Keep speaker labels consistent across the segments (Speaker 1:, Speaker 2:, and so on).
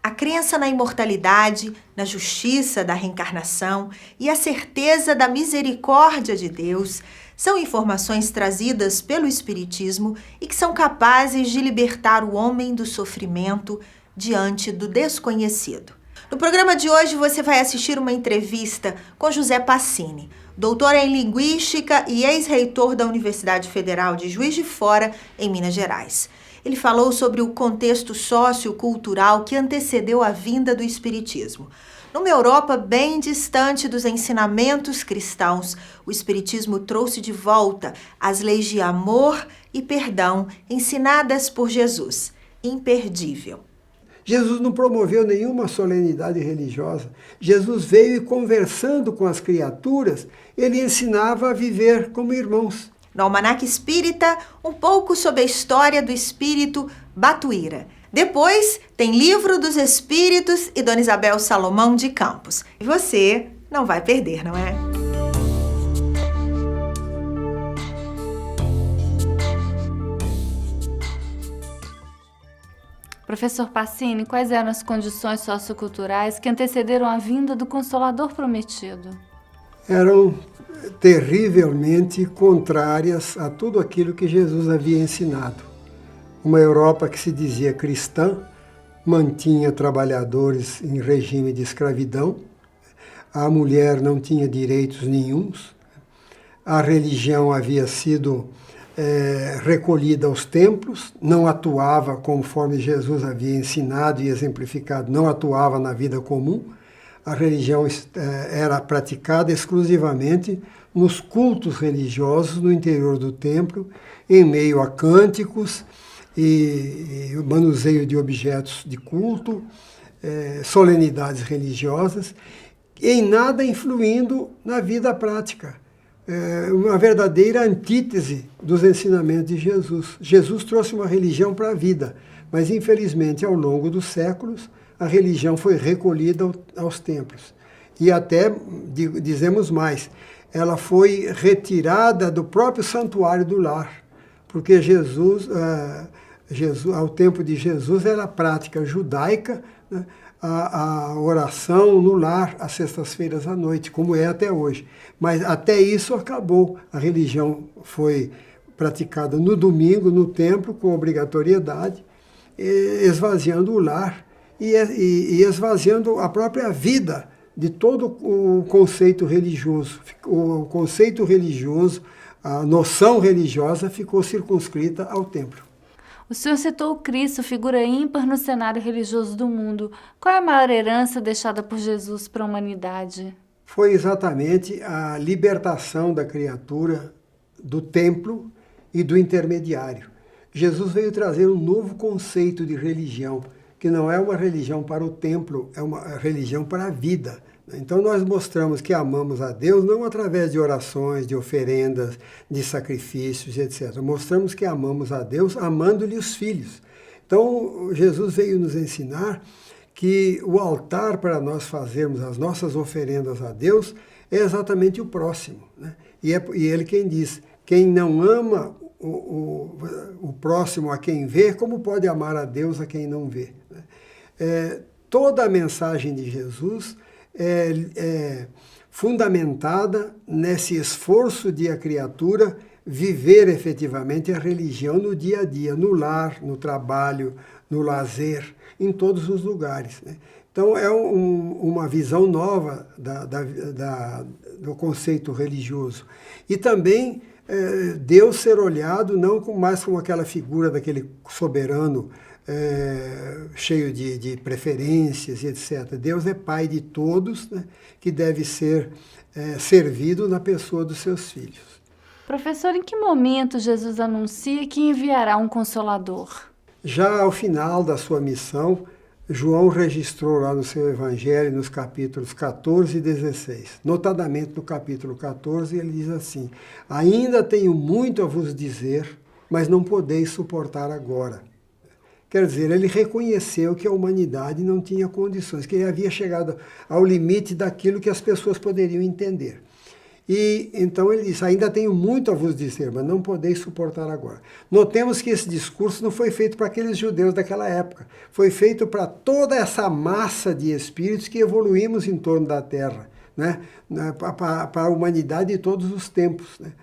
Speaker 1: A crença na imortalidade, na justiça da reencarnação e a certeza da misericórdia de Deus são informações trazidas pelo Espiritismo e que são capazes de libertar o homem do sofrimento diante do desconhecido. No programa de hoje você vai assistir uma entrevista com José Passini, doutor em Linguística e ex-reitor da Universidade Federal de Juiz de Fora, em Minas Gerais. Ele falou sobre o contexto sociocultural que antecedeu a vinda do Espiritismo. Numa Europa bem distante dos ensinamentos cristãos, o Espiritismo trouxe de volta as leis de amor e perdão ensinadas por Jesus. Imperdível.
Speaker 2: Jesus não promoveu nenhuma solenidade religiosa. Jesus veio e, conversando com as criaturas, ele ensinava a viver como irmãos.
Speaker 1: No Almanaque Espírita, um pouco sobre a história do espírito Batuíra. Depois, tem Livro dos Espíritos e Dona Isabel Salomão de Campos. E você não vai perder, não é?
Speaker 3: Professor Passini, quais eram as condições socioculturais que antecederam a vinda do Consolador Prometido?
Speaker 2: Eram terrivelmente contrárias a tudo aquilo que Jesus havia ensinado. Uma Europa que se dizia cristã, mantinha trabalhadores em regime de escravidão, a mulher não tinha direitos nenhuns, a religião havia sido recolhida aos templos, não atuava conforme Jesus havia ensinado e exemplificado, não atuava na vida comum. A religião era praticada exclusivamente nos cultos religiosos no interior do templo, em meio a cânticos e manuseio de objetos de culto, solenidades religiosas, em nada influindo na vida prática. Uma verdadeira antítese dos ensinamentos de Jesus. Jesus trouxe uma religião para a vida, mas infelizmente ao longo dos séculos a religião foi recolhida aos templos. E até, dizemos mais, ela foi retirada do próprio santuário do lar, porque Jesus, ao tempo de Jesus, era a prática judaica, né, a oração no lar às sextas-feiras à noite, como é até hoje. Mas até isso acabou. A religião foi praticada no domingo, no templo, com obrigatoriedade, esvaziando o lar e esvaziando a própria vida de todo o conceito religioso. O conceito religioso, a noção religiosa ficou circunscrita ao templo.
Speaker 3: O senhor citou o Cristo, figura ímpar no cenário religioso do mundo. Qual é a maior herança deixada por Jesus para a humanidade?
Speaker 2: Foi exatamente a libertação da criatura do templo e do intermediário. Jesus veio trazer um novo conceito de religião, que não é uma religião para o templo, é uma religião para a vida. Então nós mostramos que amamos a Deus não através de orações, de oferendas, de sacrifícios, etc. Mostramos que amamos a Deus amando-lhe os filhos. Então Jesus veio nos ensinar que o altar para nós fazermos as nossas oferendas a Deus é exatamente o próximo, né? E ele quem diz, quem não ama o próximo a quem vê, como pode amar a Deus a quem não vê? Toda a mensagem de Jesus é fundamentada nesse esforço de a criatura viver efetivamente a religião no dia a dia, no lar, no trabalho, no lazer, em todos os lugares, né? Então é uma visão nova do conceito religioso. E também Deus ser olhado não mais como aquela figura daquele soberano cheio de preferências e etc. Deus é pai de todos, né, que deve ser servido na pessoa dos seus filhos.
Speaker 3: Professor, em que momento Jesus anuncia que enviará um Consolador?
Speaker 2: Já ao final da sua missão, João registrou lá no seu Evangelho, nos capítulos 14 e 16. Notadamente no capítulo 14, ele diz assim: ainda tenho muito a vos dizer, mas não podeis suportar agora. Quer dizer, ele reconheceu que a humanidade não tinha condições, que ele havia chegado ao limite daquilo que as pessoas poderiam entender. E então ele disse, ainda tenho muito a vos dizer, mas não podeis suportar agora. Notemos que esse discurso não foi feito para aqueles judeus daquela época, foi feito para toda essa massa de espíritos que evoluímos em torno da Terra, né? Para a humanidade de todos os tempos, né?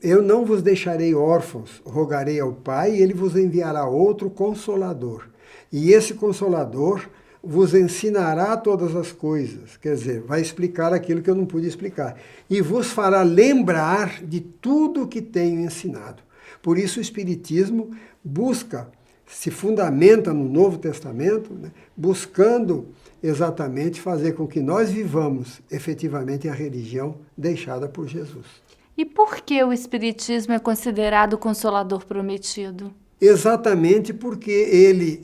Speaker 2: Eu não vos deixarei órfãos, rogarei ao Pai, e ele vos enviará outro Consolador. E esse Consolador vos ensinará todas as coisas, quer dizer, vai explicar aquilo que eu não pude explicar, e vos fará lembrar de tudo que tenho ensinado. Por isso o Espiritismo busca, se fundamenta no Novo Testamento, né, buscando exatamente fazer com que nós vivamos efetivamente a religião deixada por Jesus.
Speaker 3: E por que o Espiritismo é considerado o Consolador prometido?
Speaker 2: Exatamente porque ele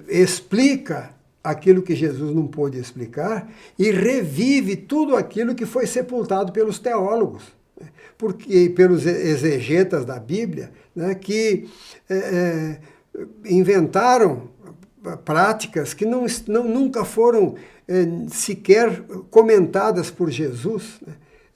Speaker 2: explica aquilo que Jesus não pôde explicar e revive tudo aquilo que foi sepultado pelos teólogos, né? Porque pelos exegetas da Bíblia, né, que inventaram práticas que nunca foram sequer comentadas por Jesus,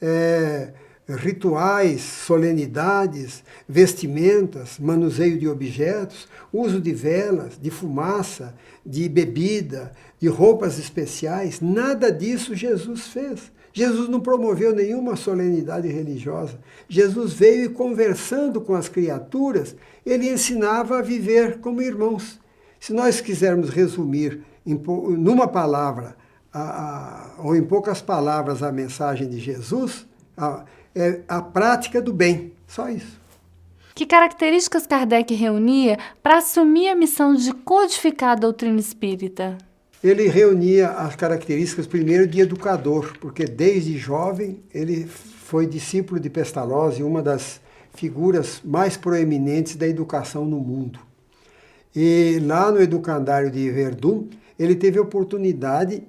Speaker 2: né? Rituais, solenidades, vestimentas, manuseio de objetos, uso de velas, de fumaça, de bebida, de roupas especiais, nada disso Jesus fez. Jesus não promoveu nenhuma solenidade religiosa. Jesus veio e, conversando com as criaturas, ele ensinava a viver como irmãos. Se nós quisermos resumir numa palavra, ou em poucas palavras, a mensagem de Jesus, é a prática do bem, só isso.
Speaker 3: Que características Kardec reunia para assumir a missão de codificar a doutrina espírita?
Speaker 2: Ele reunia as características, primeiro, de educador, porque desde jovem ele foi discípulo de Pestalozzi, uma das figuras mais proeminentes da educação no mundo. E lá no Educandário de Verdun, ele teve a oportunidade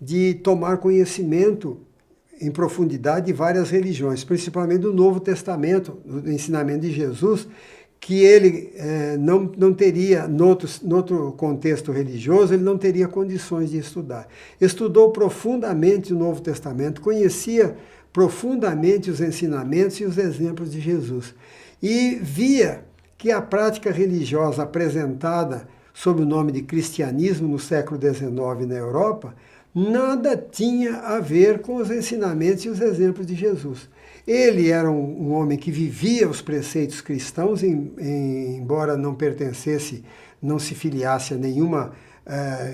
Speaker 2: de tomar conhecimento em profundidade de várias religiões, principalmente do Novo Testamento, do ensinamento de Jesus, que ele não teria, noutro contexto religioso, ele não teria condições de estudar. Estudou profundamente o Novo Testamento, conhecia profundamente os ensinamentos e os exemplos de Jesus. E via que a prática religiosa apresentada sob o nome de cristianismo no século XIX na Europa, nada tinha a ver com os ensinamentos e os exemplos de Jesus. Ele era um homem que vivia os preceitos cristãos, embora não pertencesse, não se filiasse a nenhuma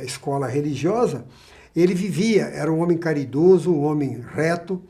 Speaker 2: escola religiosa. Ele vivia, era um homem caridoso, um homem reto,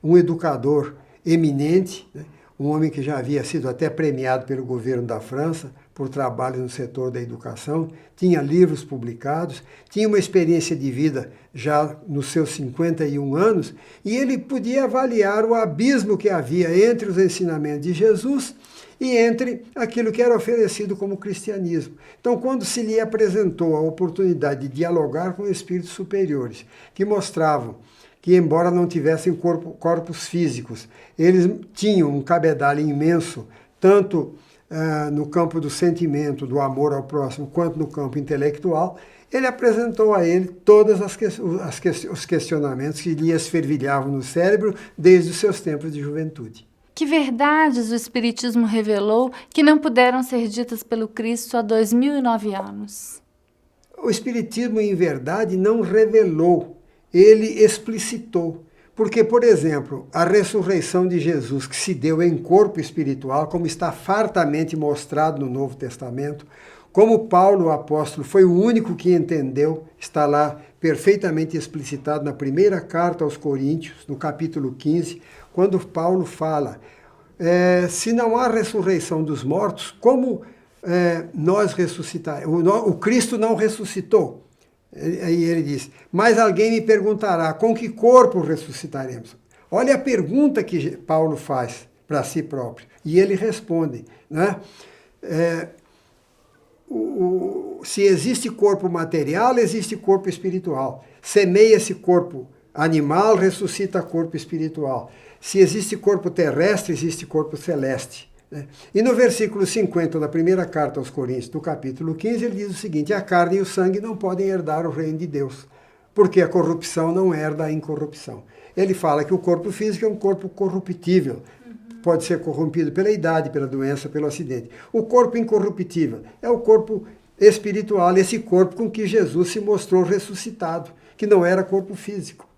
Speaker 2: um educador eminente, né? Um homem que já havia sido até premiado pelo governo da França por trabalho no setor da educação, tinha livros publicados, tinha uma experiência de vida já nos seus 51 anos, e ele podia avaliar o abismo que havia entre os ensinamentos de Jesus e entre aquilo que era oferecido como cristianismo. Então, quando se lhe apresentou a oportunidade de dialogar com espíritos superiores, que mostravam que, embora não tivessem corpos físicos, eles tinham um cabedal imenso, tanto no campo do sentimento, do amor ao próximo, quanto no campo intelectual, ele apresentou a ele todos os questionamentos que lhe esfervilhavam no cérebro desde os seus tempos de juventude.
Speaker 3: Que verdades o Espiritismo revelou que não puderam ser ditas pelo Cristo há 2009 anos?
Speaker 2: O Espiritismo, em verdade, não revelou, ele explicitou. Porque, por exemplo, a ressurreição de Jesus, que se deu em corpo espiritual, como está fartamente mostrado no Novo Testamento, como Paulo, o apóstolo, foi o único que entendeu, está lá perfeitamente explicitado na primeira carta aos Coríntios, no capítulo 15, quando Paulo fala, se não há ressurreição dos mortos, como nós ressuscitaremos? O Cristo não ressuscitou. Aí ele diz, mas alguém me perguntará, com que corpo ressuscitaremos? Olha a pergunta que Paulo faz para si próprio. E ele responde, né? Se existe corpo material, existe corpo espiritual. Semeia-se corpo animal, ressuscita corpo espiritual. Se existe corpo terrestre, existe corpo celeste. E no versículo 50 da primeira carta aos Coríntios, do capítulo 15, ele diz o seguinte, a carne e o sangue não podem herdar o reino de Deus. porque a corrupção não herda a incorrupção. Ele fala que o corpo físico é um corpo corruptível, pode ser corrompido pela idade, pela doença, pelo acidente. O corpo incorruptível é o corpo espiritual, esse corpo com que Jesus se mostrou ressuscitado, que não era corpo físico.